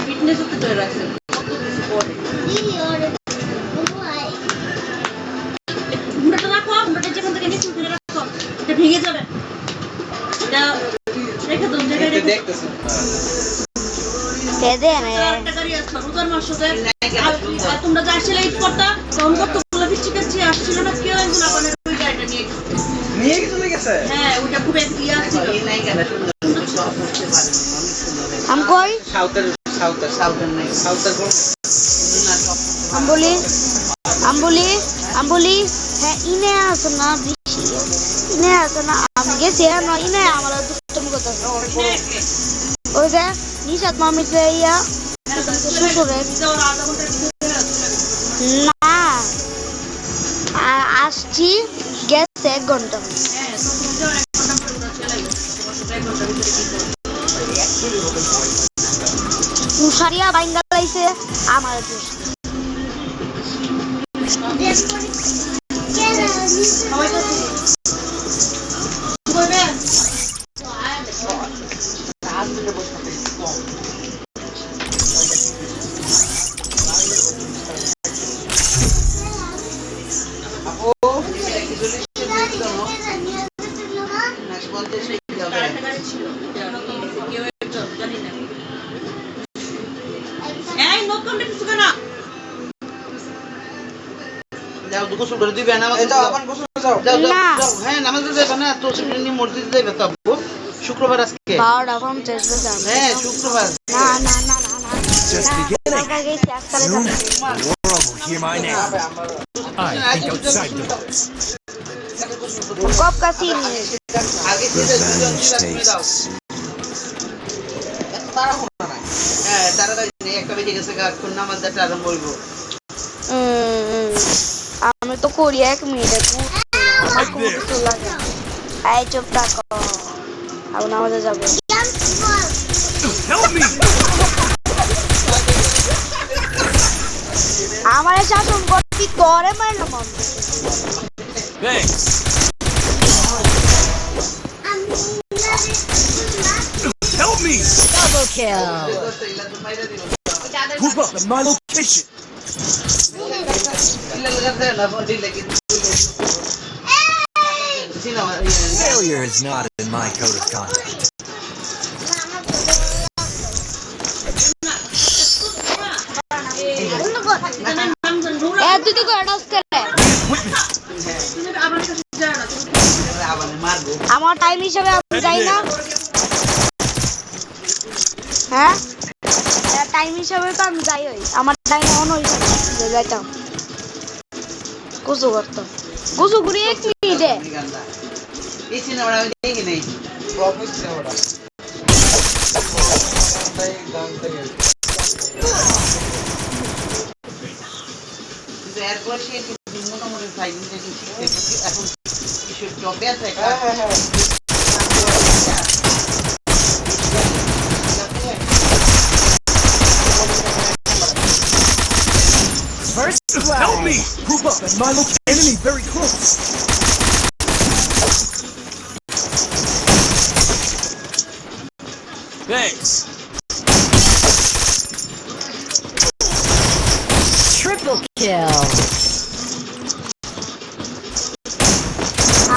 Fitness তো ধরে রাখছে কত কিছু করে মুড়াটা রাখো মুড়াটা যেখান থেকে নিচে উঠে রাখো এটা ভেঙে যাবে এটা রেখে দাও জায়গায় দেখতেছ দে দে না একটা গাড়ি আছে রোজার মাসে আর তোমরা যা আসলে ঈদ করতে কম কত লিপস্টিক আছে আসছিল না কেউ একজন আপনাদের ওই গাড়িটা নিয়ে চলে গেছে হ্যাঁ ওটা খুব ইয়া ছিল এই নাই গাড়ি সুন্দর সব করতে পারে অনেক সুন্দর हम कोई साउथर को अम्बुली है इने आसना बिशी इने आसना आमगे से ना इने आमाला दुष्टम करता ओए दे निशात मामी से या शुक्र है ना আসছি গেছে 1 ঘন্টা হ্যাঁ তো তুমি যাও 1 ঘন্টা পরে চলে যাও 1 ঘন্টা ভিতরে কি মুশারিয়া বাইঙ্গা লাইছে আমার দোষ যাও গোসল করে দিবে না আমাকে যাও আপন গোসল যাও যাও যাও হ্যাঁ নামাজ যাবে না তো সেদিন মসজিদে যাবে তো আব্বু শুক্রবার আজকে 12টা 50 বাজে হ্যাঁ শুক্রবার না না না না না just beginning hear my name I think outside the box কপ কাছি আগে থেকে দাও তারা হলো না হ্যাঁ তাড়াতাড়ি একটা বেজে গেছে এখন নামাজটা আরম্ভ হইব আমি তো করি 1 মিনিটে আমার খুব কিছু লাগে আই চুপ থাকো আবার নামাজে যাব আমার শাসন করতে তোরে মারলাম thanks help me double kill group up at my location failure is not in my code of conduct আমার টাইম হিসাবে আমি যাই না হ্যাঁ টাইম হিসাবে তো আমি যাই হই আমার টাইম অন হইছে যাইতাম কুসু করতাম কুসু ঘুরি 1 মিনিটে এই সিনেমাটা আমি দেখি নাই প্রফিট সিনেমাটা এরপর সে মোটামুটি ফাইটিং শিখতে এখন কিছু টপে আছে First help me! Group up at my location. Enemy very close. Thanks. Triple kill.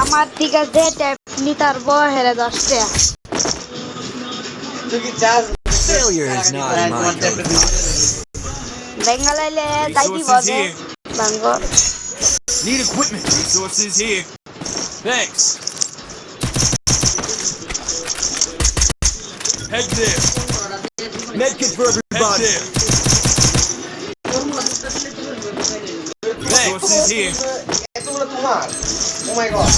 আমার ঠিক আছে ট্যাপনি তার বহেরে 10 টাকা তুই কি চাস failure is not my বেঙ্গলাইলে দাইদি বলে বাঙ্গো need equipment resources here thanks head there medkit for everybody resources here oh my god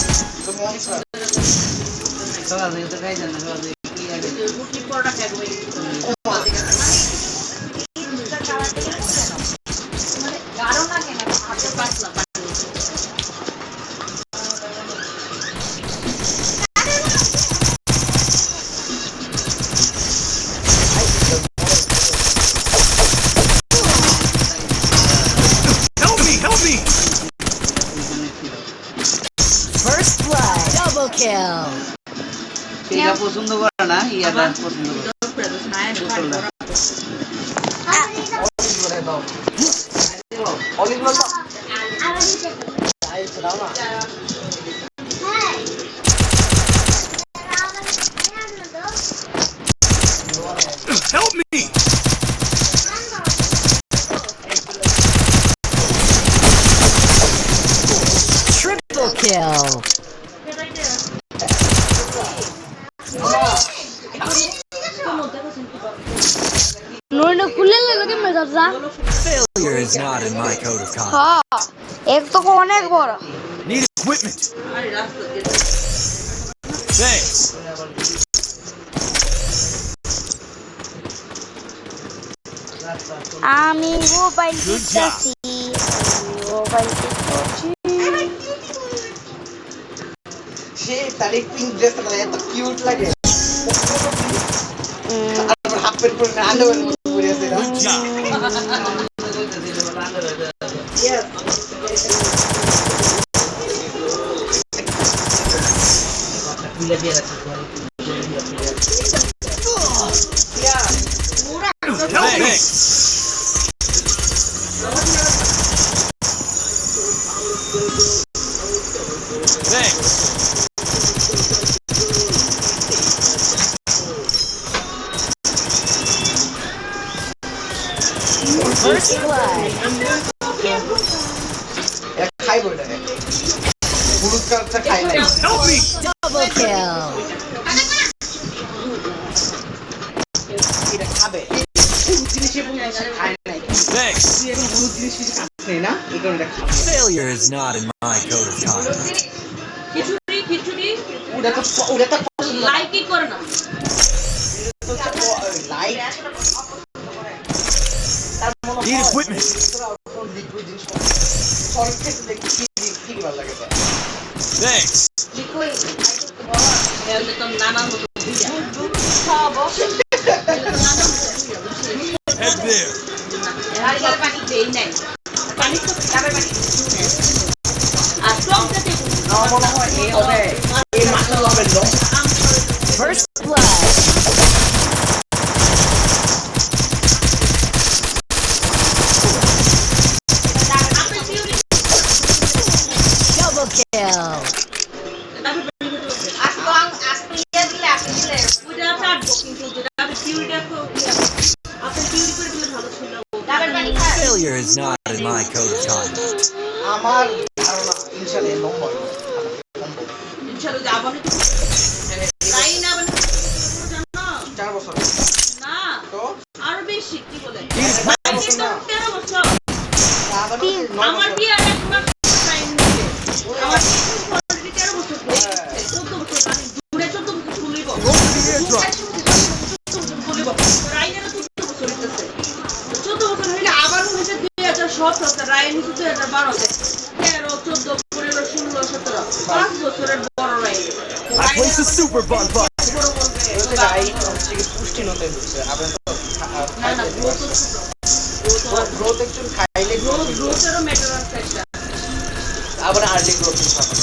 kill. এটা পছন্দ করে না, ইয়াটা পছন্দ করে। Help me! Triple kill. Failure is not in my code of conduct. हाँ एक तो होने एक बोरा Need equipment. Thanks. আমি মোবাইল Good job. টিপতেছি মোবাইল টিপতেছি সে তার পিঙ্ক ড্রেসটা এত কিউট লাগে। আর হাফ প্যান্ট পরে আন্ডারওয়্যার পরে আছে না। Good job. Thanks. Thanks. First blood. এটা খাইবো এটা। হলুদ কালারটা খাই নাই। Help me. Double kill. এটা খাবে। হলুদ জিনিসে বলতে সে খায় নাই। Thanks. তুই এখন হলুদ জিনিস কিছু খাচ্ছিস না, এই কারণে এটা খাবে। Failure is not in my code of conduct. খিচুড়ি ওটা তো পছন্দ না। লাইকই করে না। Light Need equipment. লিকুইড জিনিস সলিড খেতে দেখি কি ভালো লাগে এটা। Thanks. এলে তো নানার মতো বুঝা। Head there. আর পানি দেই নাই। পানি তো খাবে পানি। আর টক দিতে আমার মনে হয় এই হবে এই মাছটা হবে long. First blood. Double kill. ওইটা চাটবো কিন্তু যেটা আমি পিউরিটা আপনি পিউরি করে দিলে ভালো ছিল। Failure is not in my code of conduct. আমার ধারণা ইনশাআল্লাহ লং হবে। ইনশাআল্লাহ যাবো না তাই না মানে জানো 4 বছর না তো আরো বেশি কি বলে বছর না। 13 বছর আমার আমার বিয়ে আর এক মাস টাইম নিয়ে আমার অলরেডি 13 বছর হয়ে গেছে 14 বছর মানে দূরে 14 বছর চলিব চলিব রাইনের 14 বছর হইতেছে 14 বছর হইলে আবার হইছে 2017 রাইন হইছে 2012 তে 13 14 15 16 17 5 বছরের বড় রাইন I place a super bug bug. বড় বলবে বলতে যাই হচ্ছে কি পুষ্টি নতে হচ্ছে আপনি তো না না গ্রোথ গ্রোথ একটু খাইলে গ্রোথেরও ম্যাটার আছে একটা আবার আর্লি গ্রোথ হবে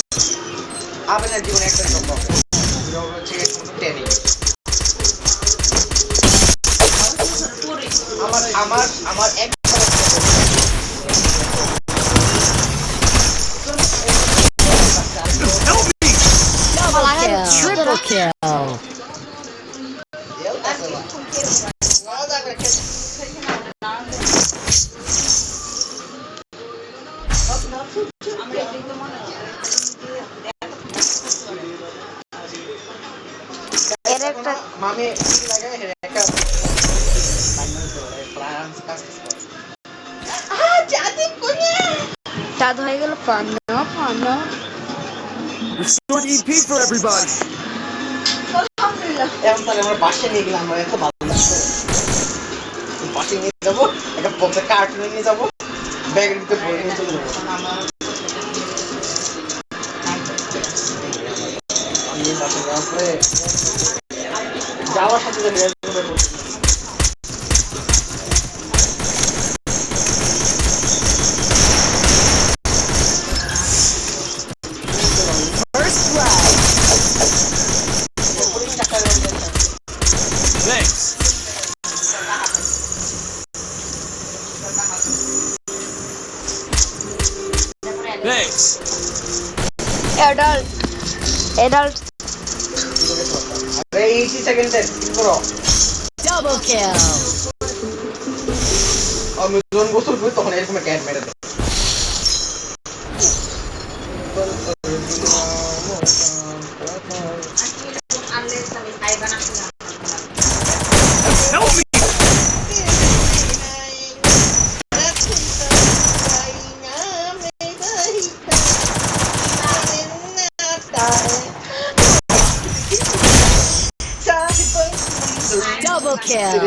আপনার জীবনে একটা সম্ভব হচ্ছে ট্রেনিং আমার এক Help me. Double kill. Triple kill. এর একটা মামে লাগায় একটা ফ্রান্স কাজ করে জাতি কোনে চাঁদ হয়ে গেল পান্না পান্না Restore EP for everybody. এখন তাহলে আমরা বাসে নিয়ে গেলাম আমরা এত ভালো লাগছে বাসে নিয়ে যাবো একটা পথে কার্টুনে নিয়ে যাবো ব্যাগের ভিতরে ভরে নিয়ে চলে যাবো আমি বাসে যাওয়ার পরে যাওয়ার সাথে সাথে First blood. Thanks. Adult adult আরে 80 সেকেন্ডের কি করো Double kill. আমি জন গোসল করি তখন এরকম একটা অ্যাড মেরে দেয় Help me! Double kill.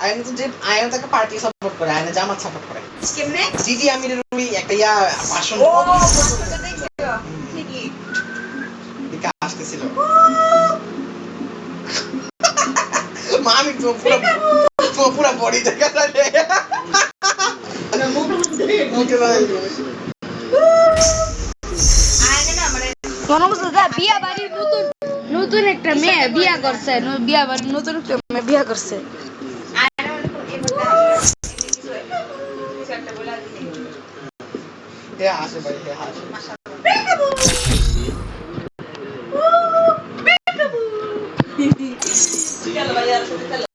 আইন তো যে আইন তাকে পার্টি সাপোর্ট করে আইন জামাত সাপোর্ট করে কেমনে জিজি আমিরের ওই একটা ইয়া ভাষণ ও মাস্টারটা দেখছো ঠিকই দিকে আসতেছিল মামি তো পুরো বডি দেখা যায় মুখে যায় আয়না না মানে মনে করছে যে বিয়া বাড়ির নতুন নতুন একটা মেয়ে বিয়া করছে বিয়া বাড়ির নতুন একটা মেয়ে বিয়া করছে আয়না মানে কোন এমনটা কিছু একটা বলা দিই হে আসে ভাই হে আসে চলো ভাই আর শুনতে চলো